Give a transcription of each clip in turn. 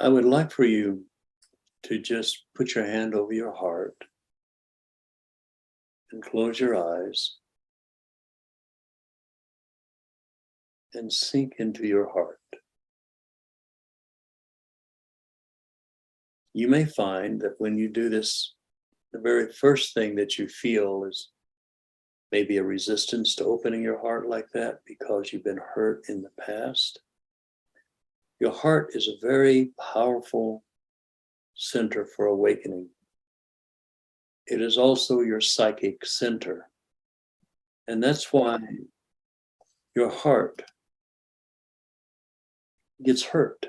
I would like for you to just put your hand over your heart and close your eyes and sink into your heart. You may find that when you do this, the very first thing that you feel is maybe a resistance to opening your heart like that because you've been hurt in the past. Your heart is a very powerful center for awakening. It is also your psychic center. And that's why your heart gets hurt.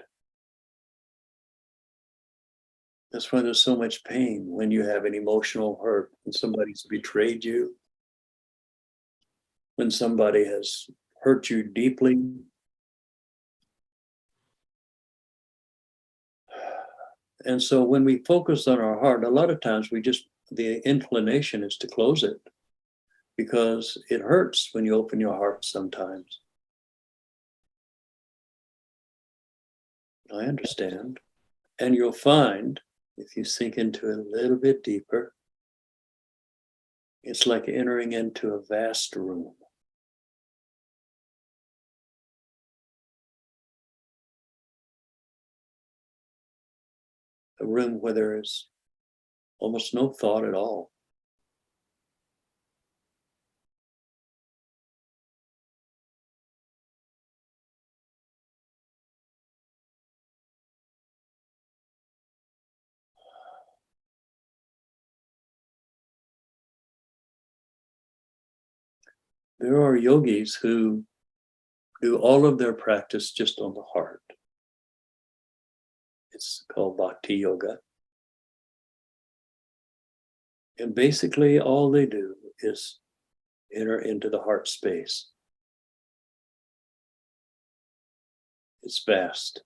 That's why there's so much pain when you have an emotional hurt, when somebody's betrayed you, when somebody has hurt you deeply. And so when we focus on our heart, a lot of times the inclination is to close it because it hurts when you open your heart sometimes. I understand. And you'll find, if you sink into it a little bit deeper, it's like entering into a vast room. A room where there is almost no thought at all. There are yogis who do all of their practice just on the heart. It's called Bhatti Yoga. And basically all they do is enter into the heart space. It's vast.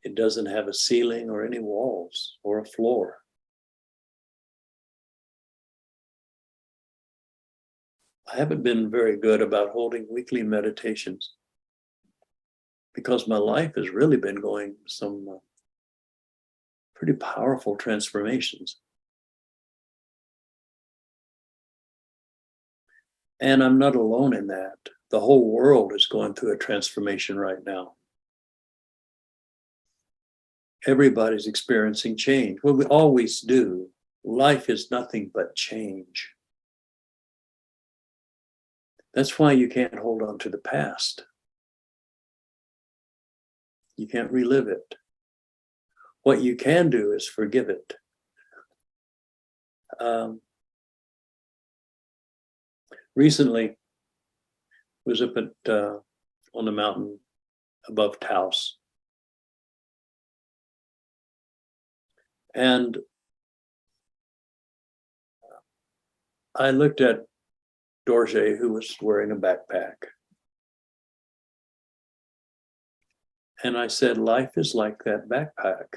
It doesn't have a ceiling or any walls or a floor. I haven't been very good about holding weekly meditations because my life has really been going some pretty powerful transformations. And I'm not alone in that. The whole world is going through a transformation right now. Everybody's experiencing change. Well, we always do. Life is nothing but change. That's why you can't hold on to the past. You can't relive it. What you can do is forgive it. Recently, was up at on the mountain above Taos, and I looked at Dorje, who was wearing a backpack, and I said, life is like that backpack.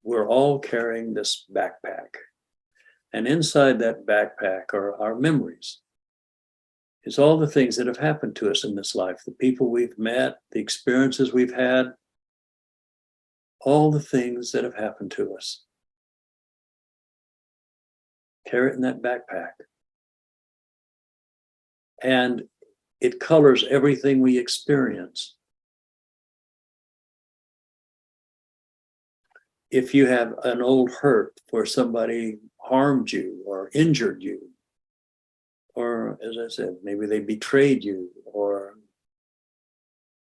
We're all carrying this backpack, and inside that backpack are our memories. It's all the things that have happened to us in this life, the people we've met, the experiences we've had, all the things that have happened to us. Carry it in that backpack. And it colors everything we experience. If you have an old hurt where somebody harmed you or injured you, or as I said, maybe they betrayed you, or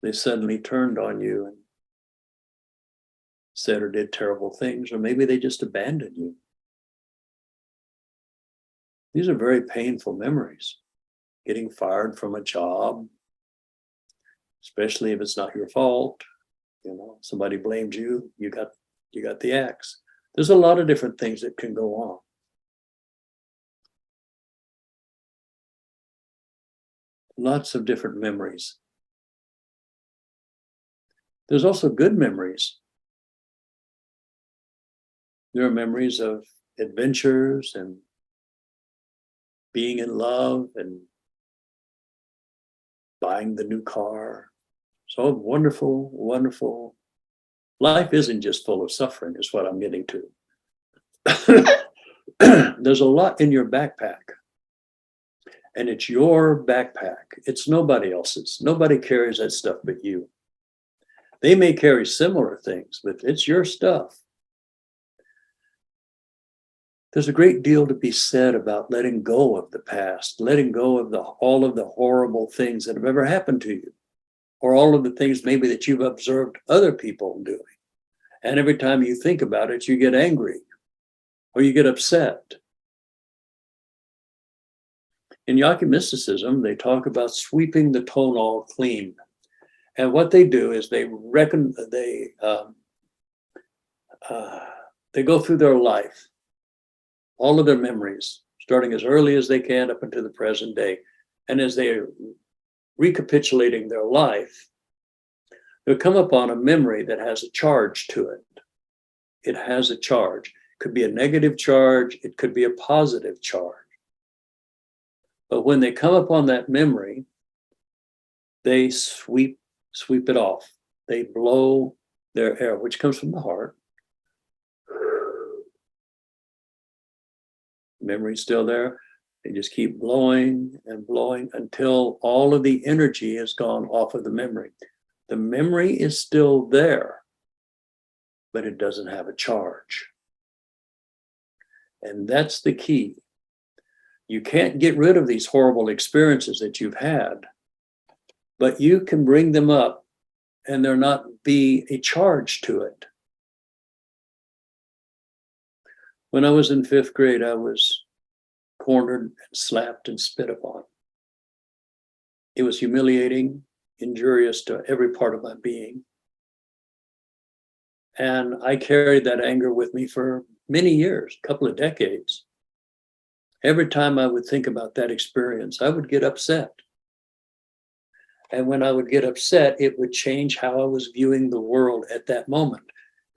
they suddenly turned on you and said or did terrible things, or maybe they just abandoned you. These are very painful memories. Getting fired from a job, especially if it's not your fault, somebody blamed you, you got the axe. There's a lot of different things that can go on. Lots of different memories. There's also good memories. There are memories of adventures and being in love and buying the new car. So wonderful, wonderful Life isn't just full of suffering, is what I'm getting to. There's a lot in your backpack, and it's your backpack. It's nobody else's. Nobody carries that stuff but you. They may carry similar things, but it's your stuff. There's a great deal to be said about letting go of the past, letting go of all of the horrible things that have ever happened to you, or all of the things maybe that you've observed other people doing. And every time you think about it, you get angry or you get upset. In Yaqui mysticism, they talk about sweeping the tonal clean. And what they do is they go through their life, all of their memories, starting as early as they can up until the present day. And as they're recapitulating their life, they'll come upon a memory that has a charge to it. It has a charge. It could be a negative charge. It could be a positive charge. But when they come upon that memory, they sweep it off. They blow their air, which comes from the heart. Memory's still there. They just keep blowing and blowing until all of the energy has gone off of the memory. The memory is still there, but it doesn't have a charge. And that's the key. You can't get rid of these horrible experiences that you've had, but you can bring them up and there not be a charge to it. When I was in 5th grade, I was cornered and slapped and spit upon. It was humiliating, injurious to every part of my being. And I carried that anger with me for many years, a couple of decades. Every time I would think about that experience, I would get upset. And when I would get upset, it would change how I was viewing the world at that moment.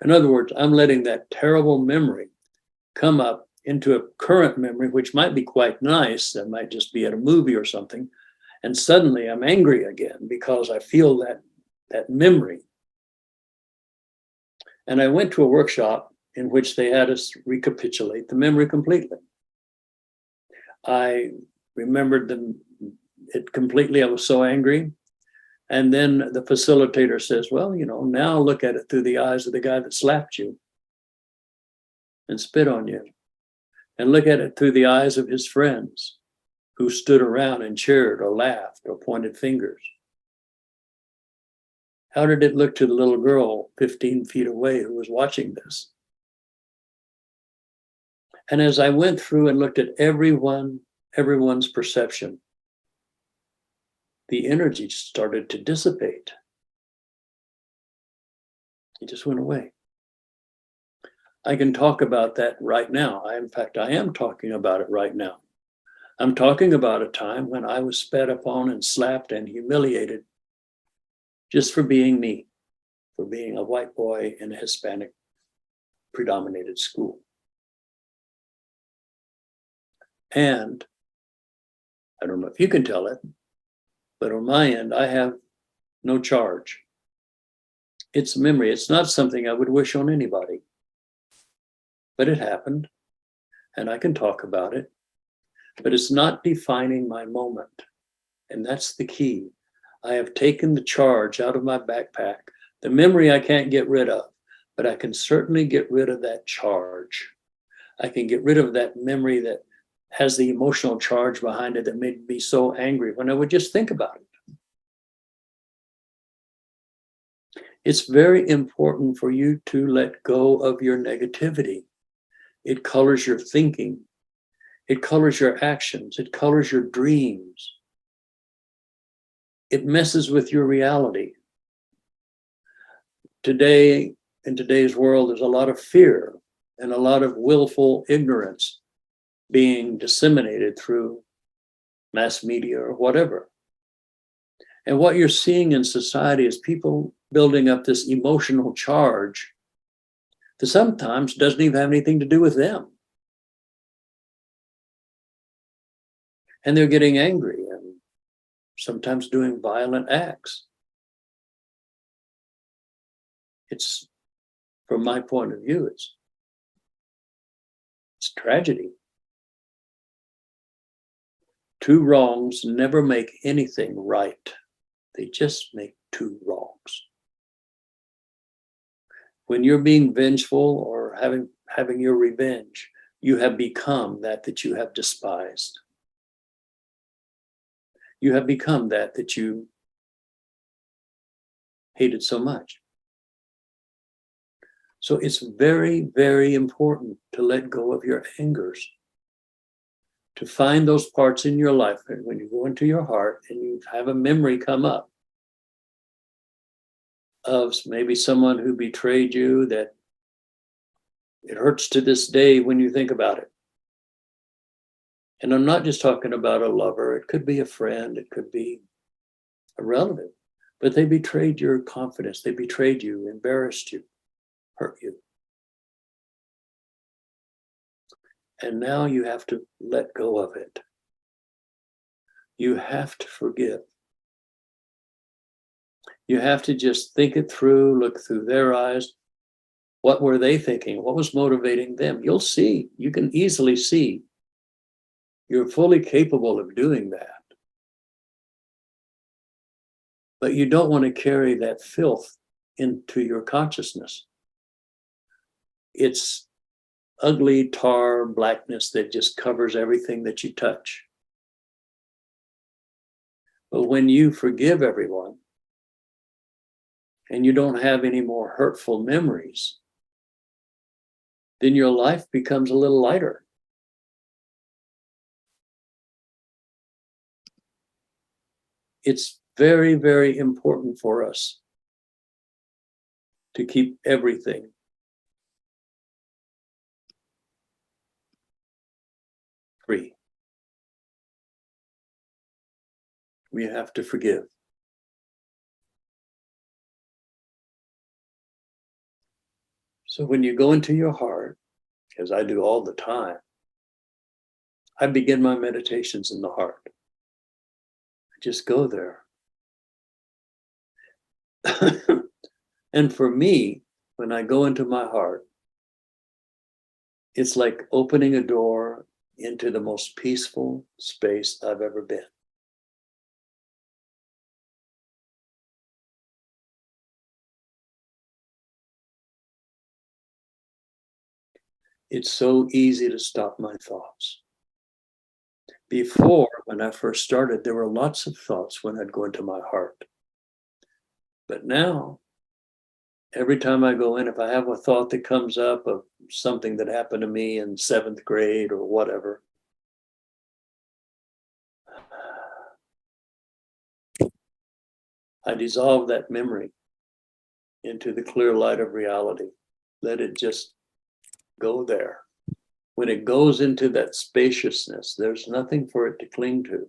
In other words, I'm letting that terrible memory come up into a current memory, which might be quite nice. That might just be at a movie or something. And suddenly I'm angry again because I feel that memory. And I went to a workshop in which they had us recapitulate the memory completely. I remembered it completely. I was so angry. And then the facilitator says, well, now look at it through the eyes of the guy that slapped you and spit on you. And look at it through the eyes of his friends who stood around and cheered or laughed or pointed fingers. How did it look to the little girl 15 feet away who was watching this? And as I went through and looked at everyone's perception, the energy started to dissipate. It just went away. I can talk about that right now. In fact, I am talking about it right now. I'm talking about a time when I was spat upon and slapped and humiliated just for being me, for being a white boy in a Hispanic predominated school. And I don't know if you can tell it, but on my end, I have no charge. It's a memory. It's not something I would wish on anybody. But it happened, and I can talk about it. But it's not defining my moment. And that's the key. I have taken the charge out of my backpack. The memory I can't get rid of, but I can certainly get rid of that charge. I can get rid of that memory that has the emotional charge behind it that made me so angry when I would just think about it. It's very important for you to let go of your negativity. It colors your thinking. It colors your actions. It colors your dreams. It messes with your reality. Today, in today's world, there's a lot of fear and a lot of willful ignorance being disseminated through mass media or whatever. And what you're seeing in society is people building up this emotional charge that sometimes doesn't even have anything to do with them. And they're getting angry and sometimes doing violent acts. It's from my point of view, it's tragedy. Two wrongs never make anything right. They just make two wrongs. When you're being vengeful or having your revenge, you have become that you have despised. You have become that you hated so much. So it's very, very important to let go of your angers, to find those parts in your life when you go into your heart and you have a memory come up of maybe someone who betrayed you, that it hurts to this day when you think about it. And I'm not just talking about a lover. It could be a friend. It could be a relative. But they betrayed your confidence. They betrayed you, embarrassed you, hurt you. And now you have to let go of it. You have to forgive. You have to just think it through, look through their eyes. What were they thinking? What was motivating them? You'll see. You can easily see. You're fully capable of doing that. But you don't want to carry that filth into your consciousness. It's ugly tar blackness that just covers everything that you touch. But when you forgive everyone and you don't have any more hurtful memories, then your life becomes a little lighter. It's very, very important for us to keep everything free. We have to forgive. So when you go into your heart, as I do all the time, I begin my meditations in the heart. I just go there. And for me, when I go into my heart, it's like opening a door into the most peaceful space I've ever been. It's so easy to stop my thoughts. Before, when I first started, there were lots of thoughts when I'd go into my heart. But now, every time I go in, if I have a thought that comes up of something that happened to me in 7th grade or whatever, I dissolve that memory into the clear light of reality. Let it just go there. When it goes into that spaciousness, there's nothing for it to cling to.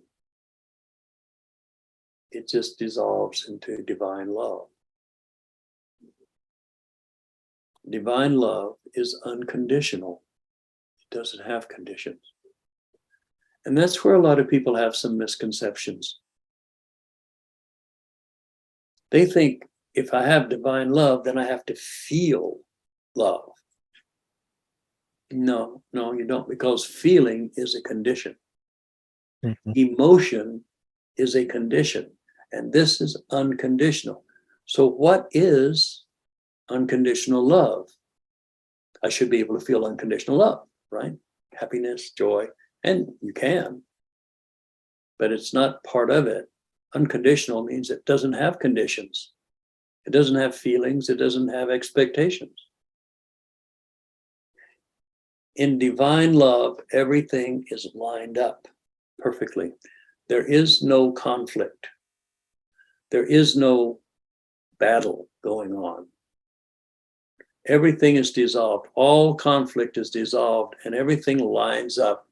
It just dissolves into divine love. Divine love is unconditional. It doesn't have conditions. And that's where a lot of people have some misconceptions. They think if I have divine love, then I have to feel love. No, you don't, because feeling is a condition. Mm-hmm. Emotion is a condition, and this is unconditional. So what is unconditional love? I should be able to feel unconditional love, right? Happiness, joy, and you can, but it's not part of it. Unconditional means it doesn't have conditions. It doesn't have feelings. It doesn't have expectations. In divine love, everything is lined up perfectly. There is no conflict. There is no battle going on. Everything is dissolved. All conflict is dissolved, and everything lines up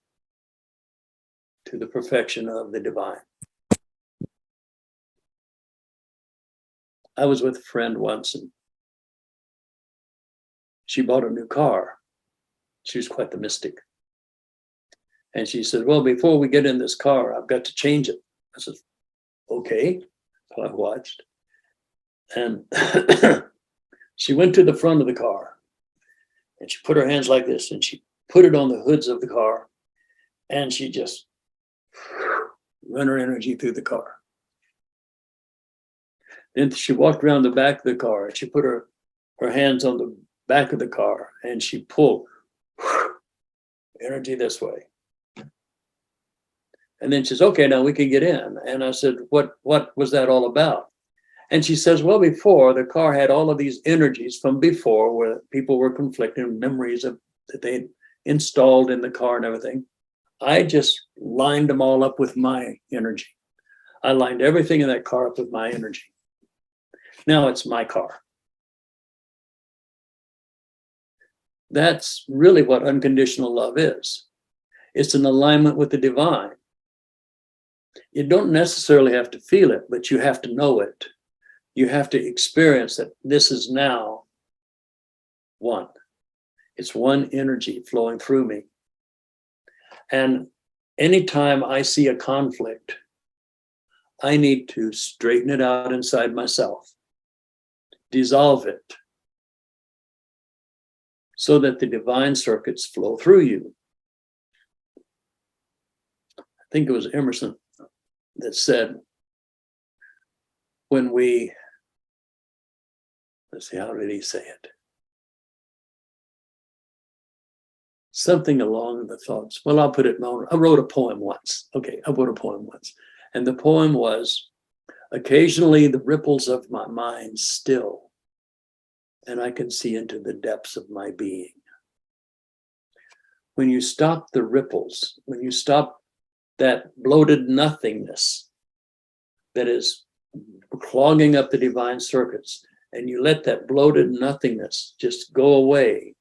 to the perfection of the divine. I was with a friend once, and she bought a new car. She was quite the mystic. And she said, well, before we get in this car, I've got to change it. I said, okay. So I watched. And she went to the front of the car. And she put her hands like this and she put it on the hoods of the car and she just run her energy through the car. Then she walked around the back of the car and she put her hands on the back of the car and she pulled energy this way. And then she says, okay, now we can get in. And I said, what was that all about? And she says, well, before the car had all of these energies from before where people were conflicting memories of that they installed in the car and everything. I just lined them all up with my energy. I lined everything in that car up with my energy. Now it's my car. That's really what unconditional love is. It's an alignment with the divine. You don't necessarily have to feel it, but you have to know it. You have to experience that this is now one. It's one energy flowing through me. And anytime I see a conflict, I need to straighten it out inside myself, dissolve it, so that the divine circuits flow through you. I think it was Emerson that said, when we, let's see, how did he say it? Something along the thoughts. Well, I'll put it in my own. I wrote a poem once. Okay, I wrote a poem once. And the poem was, occasionally the ripples of my mind still, and I can see into the depths of my being. When you stop the ripples, when you stop that bloated nothingness that is clogging up the divine circuits, and you let that bloated nothingness just go away,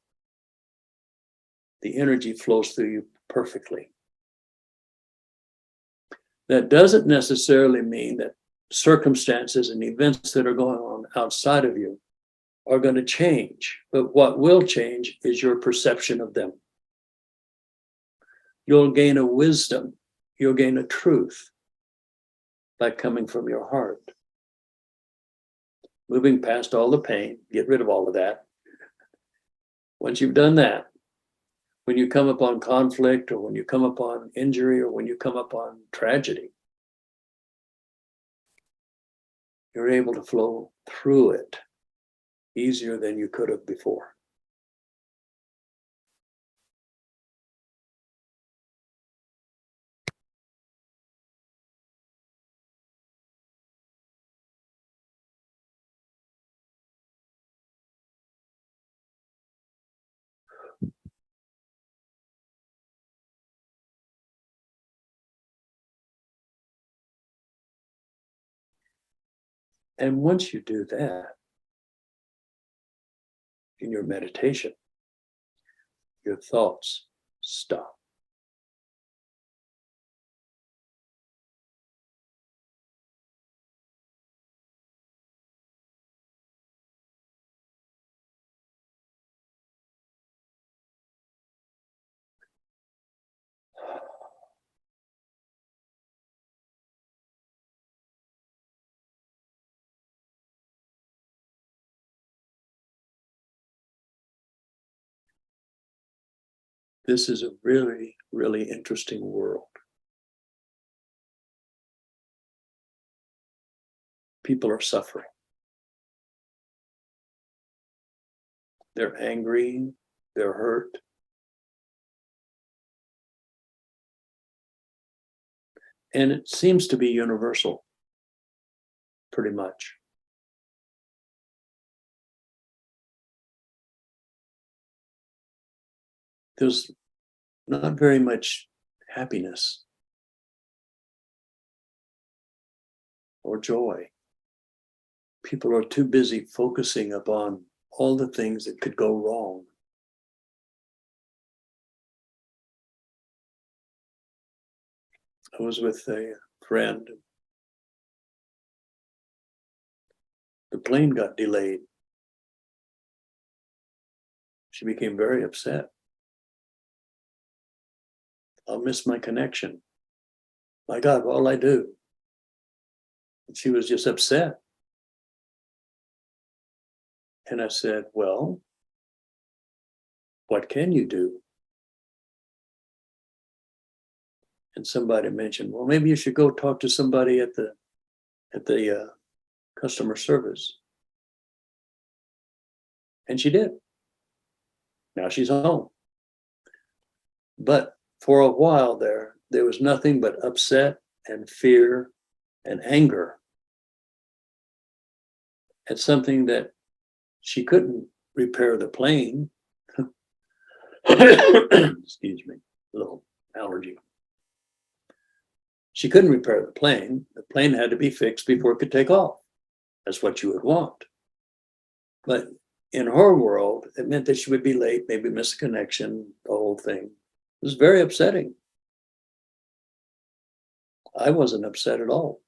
the energy flows through you perfectly. That doesn't necessarily mean that circumstances and events that are going on outside of you are going to change, but what will change is your perception of them. You'll gain a wisdom, you'll gain a truth by coming from your heart. Moving past all the pain, get rid of all of that. Once you've done that, when you come upon conflict or when you come upon injury or when you come upon tragedy, you're able to flow through it easier than you could have before. And once you do that in your meditation, your thoughts stop. This is a really, really interesting world. People are suffering. They're angry, they're hurt. And it seems to be universal, pretty much. There's not very much happiness or joy. People are too busy focusing upon all the things that could go wrong. I was with a friend. The plane got delayed. She became very upset. I'll miss my connection. My God, what'll I do? And she was just upset. And I said, well, What can you do? And somebody mentioned, well, maybe you should go talk to somebody at the customer service. And she did. Now she's home. But for a while there was nothing but upset and fear and anger at something that she couldn't repair the plane. Excuse me, a little allergy. She couldn't repair the plane. The plane had to be fixed before it could take off. That's what you would want. But in her world, it meant that she would be late, maybe miss a connection, the whole thing. It was very upsetting. I wasn't upset at all.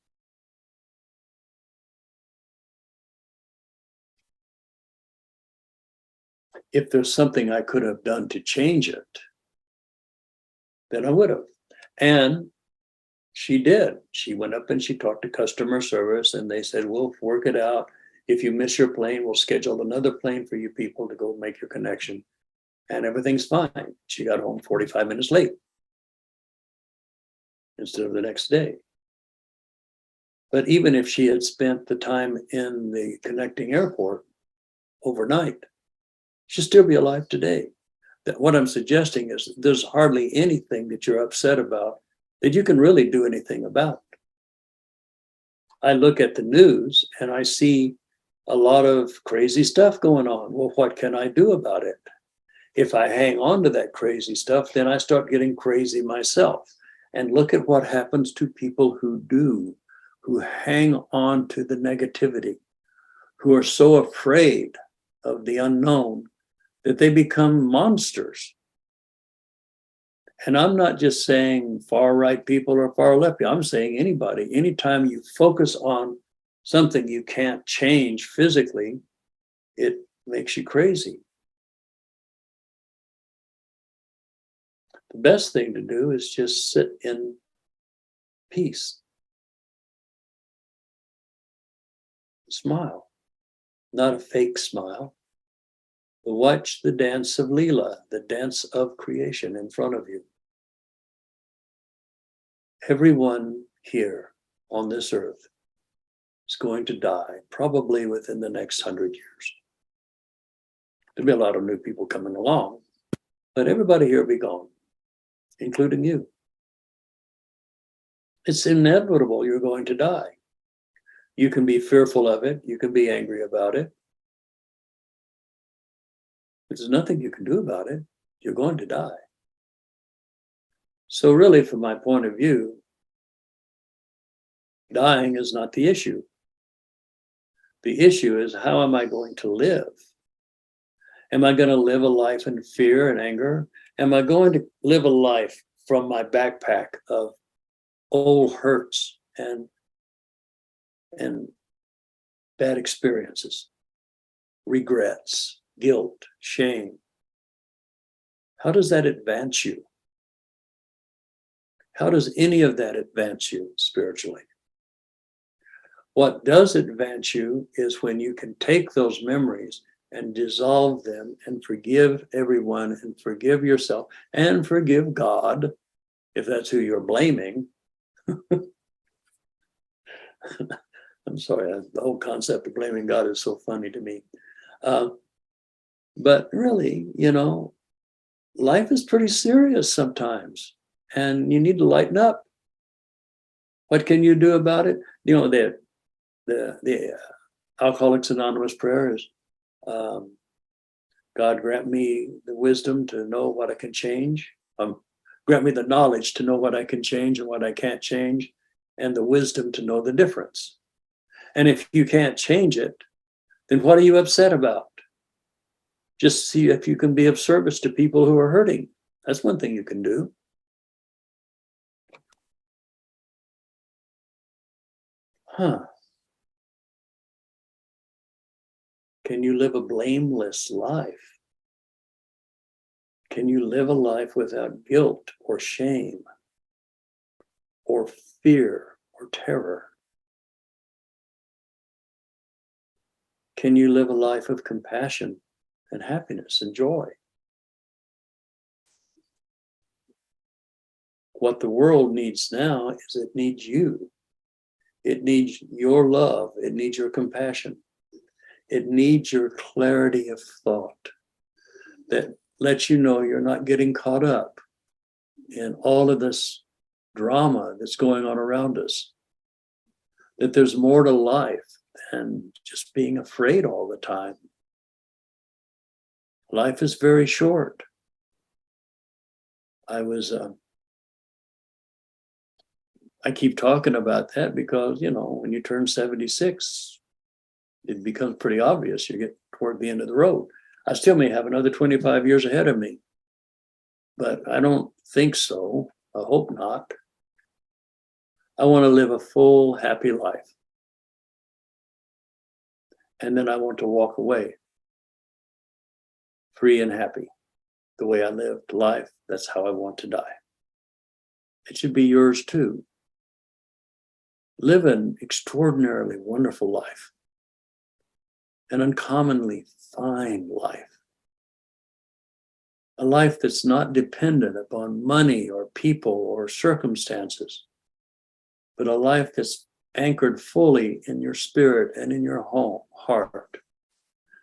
If there's something I could have done to change it, then I would have. And she did. She went up and she talked to customer service, and they said, we'll work it out. If you miss your plane, we'll schedule another plane for you people to go make your connection. And everything's fine. She got home 45 minutes late instead of the next day. But even if she had spent the time in the connecting airport overnight, she'd still be alive today. That what I'm suggesting is there's hardly anything that you're upset about that you can really do anything about. I look at the news and I see a lot of crazy stuff going on. Well, what can I do about it? If I hang on to that crazy stuff, then I start getting crazy myself. And look at what happens to people who do, who hang on to the negativity, who are so afraid of the unknown that they become monsters. And I'm not just saying far right people or far left. I'm saying anybody. Anytime you focus on something you can't change physically, it makes you crazy. The best thing to do is just sit in peace. Smile, not a fake smile. Watch the dance of Leela, the dance of creation in front of you. Everyone here on this earth is going to die, probably within the next 100 years. There'll be a lot of new people coming along, but everybody here will be gone, including you. It's inevitable you're going to die. You can be fearful of it. You can be angry about it. There's nothing you can do about it. You're going to die. So really, from my point of view, dying is not the issue. The issue is, how am I going to live? Am I going to live a life in fear and anger? Am I going to live a life from my backpack of old hurts and bad experiences, regrets, guilt, shame? How does that advance you? How does any of that advance you spiritually? What does advance you is when you can take those memories and dissolve them and forgive everyone and forgive yourself and forgive God, if that's who you're blaming. I'm sorry, the whole concept of blaming God is so funny to me. But really, life is pretty serious sometimes, and you need to lighten up. What can you do about it? The Alcoholics Anonymous prayer is, God, grant me the wisdom to know what I can change. Grant me the knowledge to know what I can change and what I can't change, and the wisdom to know the difference. And if you can't change it, then what are you upset about? Just see if you can be of service to people who are hurting. That's one thing you can do. Can you live a blameless life? Can you live a life without guilt or shame or fear or terror? Can you live a life of compassion and happiness and joy? What the world needs now is it needs you. It needs your love. It needs your compassion. It needs your clarity of thought that lets you know you're not getting caught up in all of this drama that's going on around us, that there's more to life than just being afraid all the time. Life is very short. I keep talking about that because, when you turn 76, it becomes pretty obvious you get toward the end of the road. I still may have another 25 years ahead of me, but I don't think so. I hope not. I want to live a full, happy life. And then I want to walk away free and happy. The way I lived life, that's how I want to die. It should be yours too. Live an extraordinarily wonderful life, an uncommonly fine life, a life that's not dependent upon money or people or circumstances, but a life that's anchored fully in your spirit and in your heart,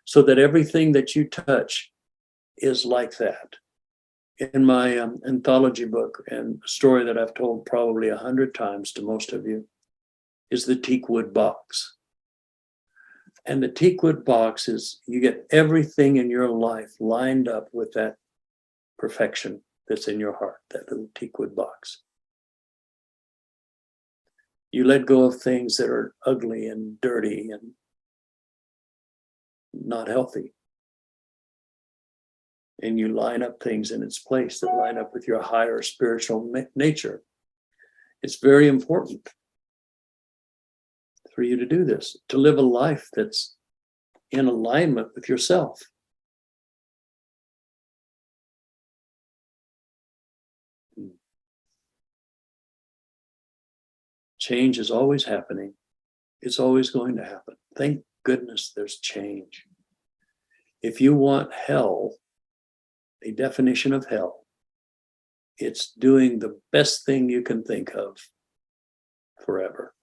so that everything that you touch is like that. In my anthology book, and a story that I've told probably 100 times to most of you, is the teakwood box. And the teakwood box is, you get everything in your life lined up with that perfection that's in your heart, that little teakwood box. You let go of things that are ugly and dirty and not healthy. And you line up things in its place that line up with your higher spiritual nature. It's very important for you to do this, to live a life that's in alignment with yourself. Change is always happening. It's always going to happen. Thank goodness there's change. If you want hell, a definition of hell, it's doing the best thing you can think of forever.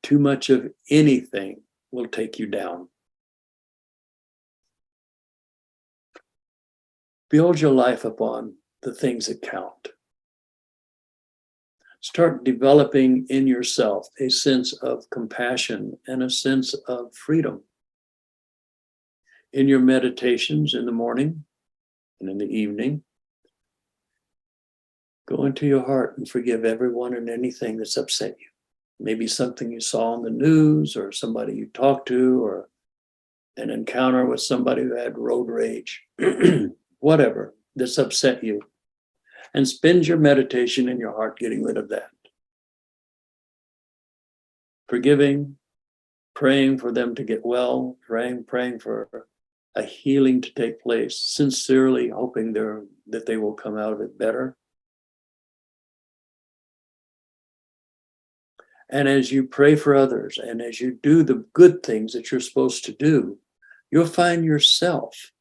Too much of anything will take you down. Build your life upon the things that count. Start developing in yourself a sense of compassion and a sense of freedom. In your meditations in the morning and in the evening, go into your heart and forgive everyone and anything that's upset you. Maybe something you saw on the news, or somebody you talked to, or an encounter with somebody who had road rage, whatever that's upset you. And spend your meditation in your heart getting rid of that. Forgiving, praying for them to get well, praying for a healing to take place, sincerely hoping that they will come out of it better. And as you pray for others, and as you do the good things that you're supposed to do, you'll find yourself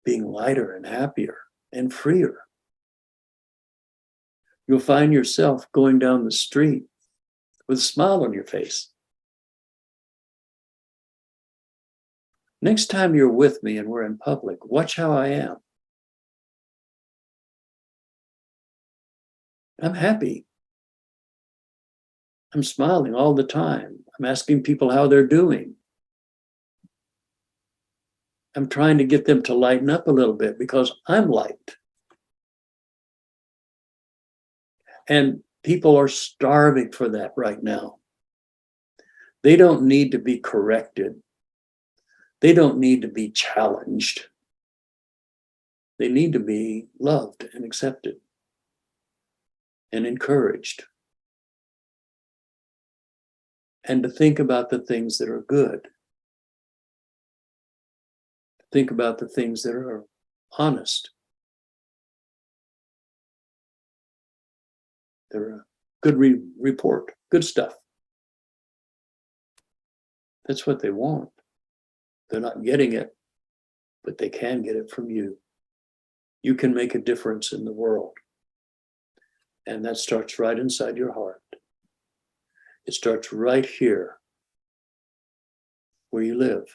being lighter and happier and freer. You'll find yourself going down the street with a smile on your face. Next time you're with me and we're in public, watch how I am. I'm happy. I'm smiling all the time. I'm asking people how they're doing. I'm trying to get them to lighten up a little bit because I'm light. And people are starving for that right now. They don't need to be corrected. They don't need to be challenged. They need to be loved and accepted and encouraged. And to think about the things that are good. Think about the things that are honest. They're a good report, good stuff. That's what they want. They're not getting it, but they can get it from you. You can make a difference in the world. And that starts right inside your heart. It starts right here where you live.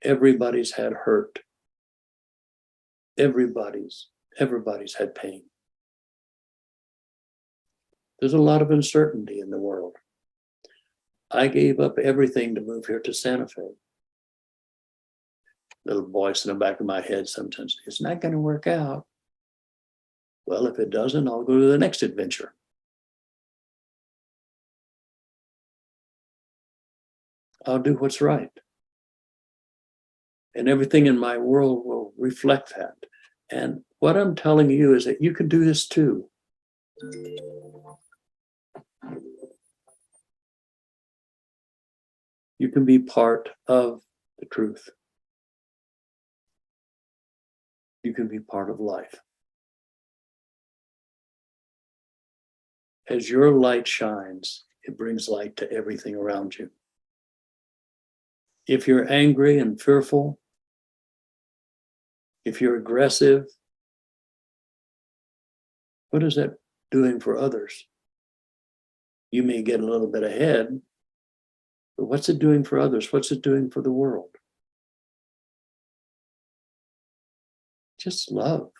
Everybody's had hurt. Everybody's had pain. There's a lot of uncertainty in the world. I gave up everything to move here to Santa Fe. Little voice in the back of my head sometimes, it's not going to work out. Well, if it doesn't, I'll go to the next adventure. I'll do what's right. And everything in my world will reflect that. And what I'm telling you is that you can do this too. You can be part of the truth. You can be part of life. As your light shines, it brings light to everything around you. If you're angry and fearful, if you're aggressive, what is that doing for others? You may get a little bit ahead, but what's it doing for others? What's it doing for the world? Just love.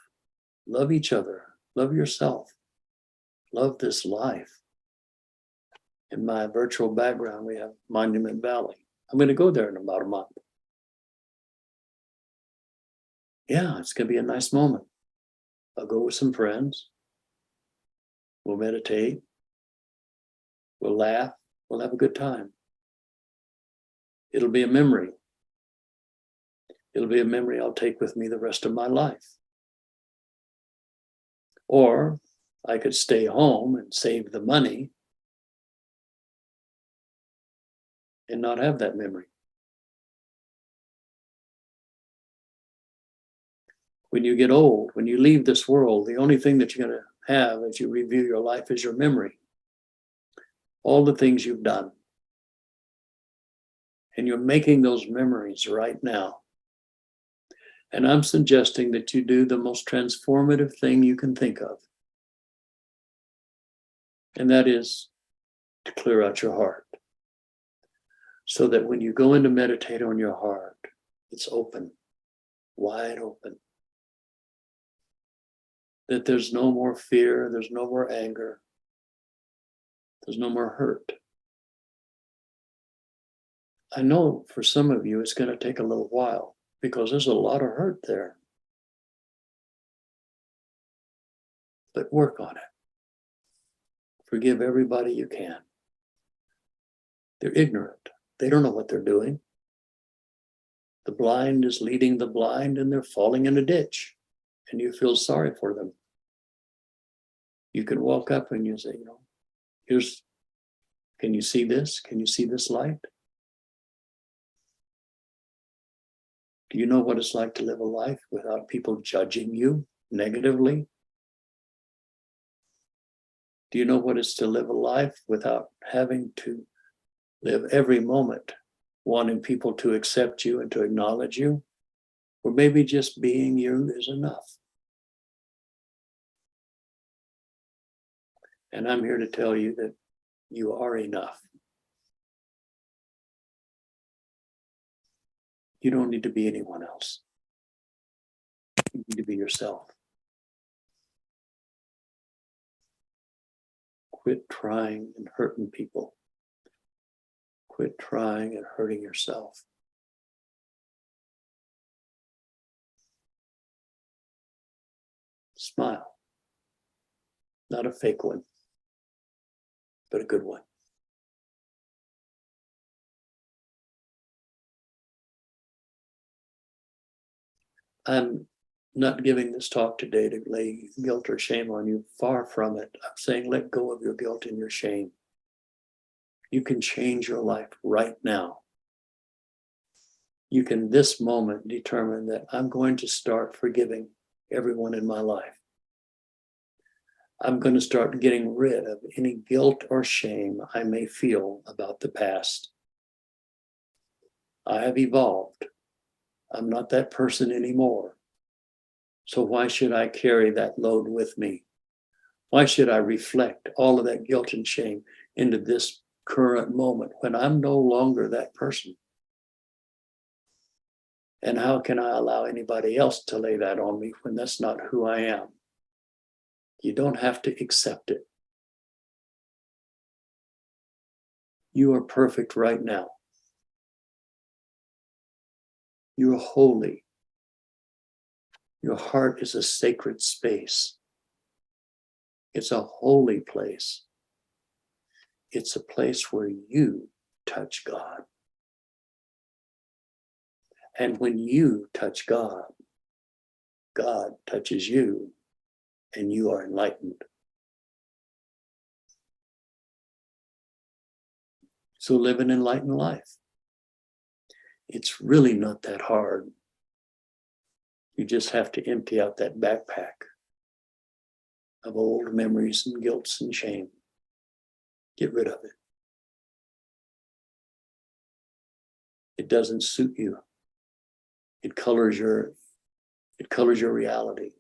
Love each other. Love yourself. Love this life. In my virtual background, we have Monument Valley. I'm going to go there in about a month. Yeah, it's going to be a nice moment. I'll go with some friends. We'll meditate. We'll laugh. We'll have a good time. It'll be a memory. It'll be a memory I'll take with me the rest of my life. Or I could stay home and save the money and not have that memory. When you get old, when you leave this world, the only thing that you're going to have as you review your life is your memory. All the things you've done. And you're making those memories right now. And I'm suggesting that you do the most transformative thing you can think of. And that is to clear out your heart. So that when you go in to meditate on your heart, it's open, wide open. That there's no more fear, there's no more anger, there's no more hurt. I know for some of you it's going to take a little while because there's a lot of hurt there. But work on it. Forgive everybody you can. They're ignorant. They don't know what they're doing. The blind is leading the blind and they're falling in a ditch. And you feel sorry for them. You can walk up and you say, can you see this? Can you see this light? Do you know what it's like to live a life without people judging you negatively? Do you know what it's to live a life without having to live every moment wanting people to accept you and to acknowledge you? Or maybe just being you is enough. And I'm here to tell you that you are enough. You don't need to be anyone else. You need to be yourself. Quit trying and hurting people. Quit trying and hurting yourself. Smile. Not a fake one, but a good one. I'm not giving this talk today to lay guilt or shame on you. Far from it. I'm saying let go of your guilt and your shame. You can change your life right now. You can this moment determine that I'm going to start forgiving everyone in my life. I'm going to start getting rid of any guilt or shame I may feel about the past. I have evolved. I'm not that person anymore. So why should I carry that load with me? Why should I reflect all of that guilt and shame into this current moment when I'm no longer that person? And how can I allow anybody else to lay that on me when that's not who I am? You don't have to accept it. You are perfect right now. You're holy. Your heart is a sacred space. It's a holy place. It's a place where you touch God. And when you touch God, God touches you, and you are enlightened. So live an enlightened life. It's really not that hard. You just have to empty out that backpack of old memories and guilts and shame. Get rid of it. It doesn't suit you. It colors your reality.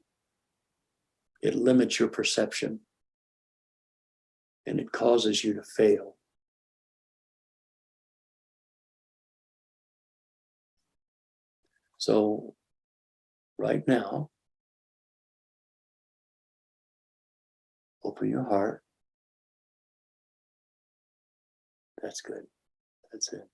It limits your perception. And it causes you to fail. So right now, open your heart. That's good. That's it.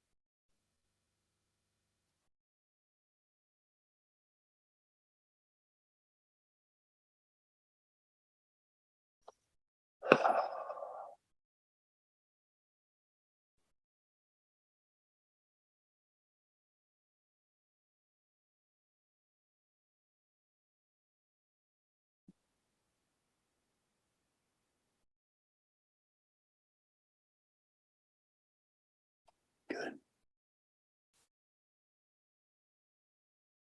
Good.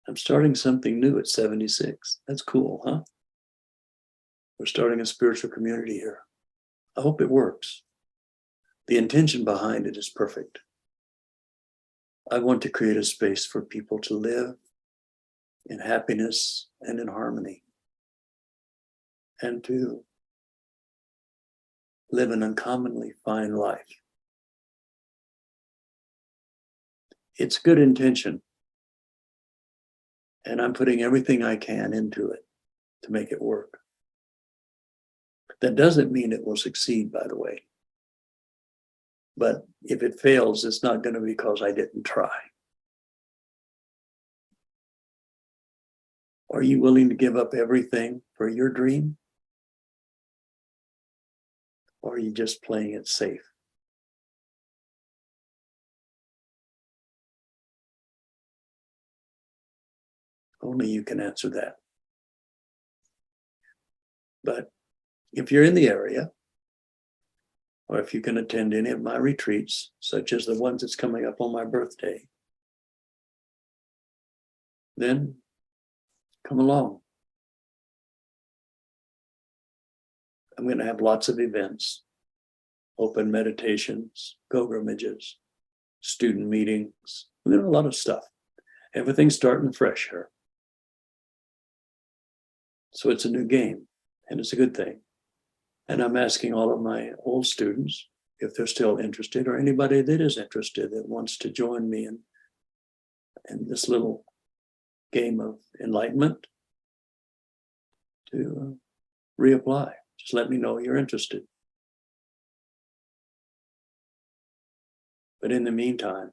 I'm starting something new at 76. That's cool, huh? We're starting a spiritual community here. I hope it works. The intention behind it is perfect. I want to create a space for people to live in happiness and in harmony, and to live an uncommonly fine life. It's good intention, and I'm putting everything I can into it to make it work. That doesn't mean it will succeed, by the way. But if it fails, it's not going to be because I didn't try. Are you willing to give up everything for your dream? Or are you just playing it safe? Only you can answer that. But if you're in the area, or if you can attend any of my retreats, such as the ones that's coming up on my birthday, then come along. I'm going to have lots of events, open meditations, pilgrimages, student meetings. We're going to have a lot of stuff. Everything's starting fresh here. So it's a new game, and it's a good thing. And I'm asking all of my old students, if they're still interested, or anybody that is interested that wants to join me in this little game of enlightenment, to reapply. Just let me know you're interested. But in the meantime,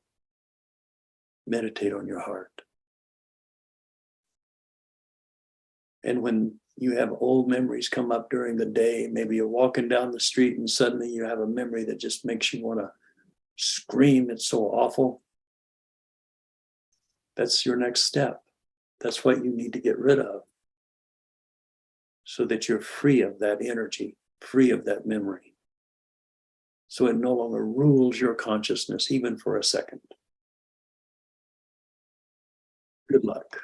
meditate on your heart. And when you have old memories come up during the day, maybe you're walking down the street and suddenly you have a memory that just makes you want to scream, it's so awful. That's your next step. That's what you need to get rid of, so that you're free of that energy, free of that memory. So it no longer rules your consciousness, even for a second. Good luck.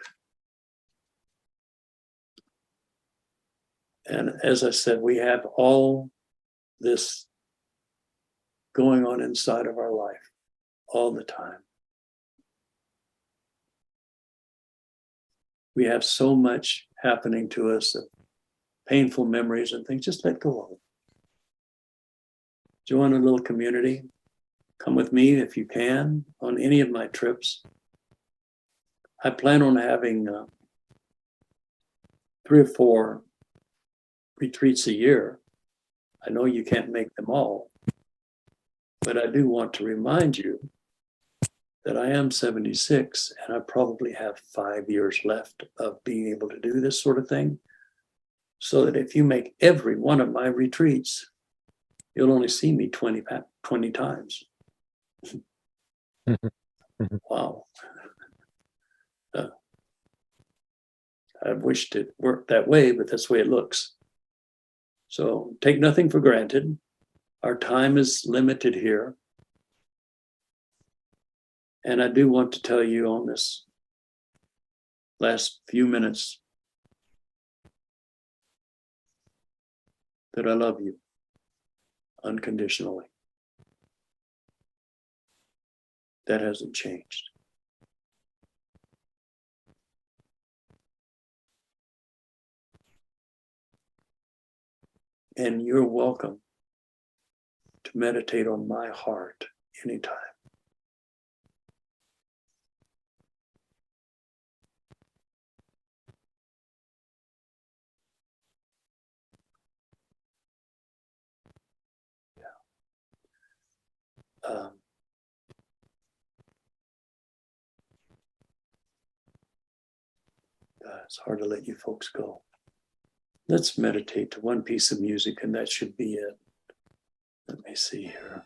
And as I said, we have all this going on inside of our life all the time. We have so much happening to us, the painful memories and things, just let go of it. Join a little community. Come with me if you can on any of my trips. I plan on having 3 or 4 retreats a year. I know you can't make them all, but I do want to remind you that I am 76 and I probably have 5 years left of being able to do this sort of thing. So that if you make every one of my retreats, you'll only see me 20 times. Wow. I wished it worked that way, but that's the way it looks. So take nothing for granted. Our time is limited here. And I do want to tell you on this last few minutes that I love you unconditionally. That hasn't changed. And you're welcome to meditate on my heart anytime. It's hard to let you folks go. Let's meditate to one piece of music, and that should be it. Let me see here.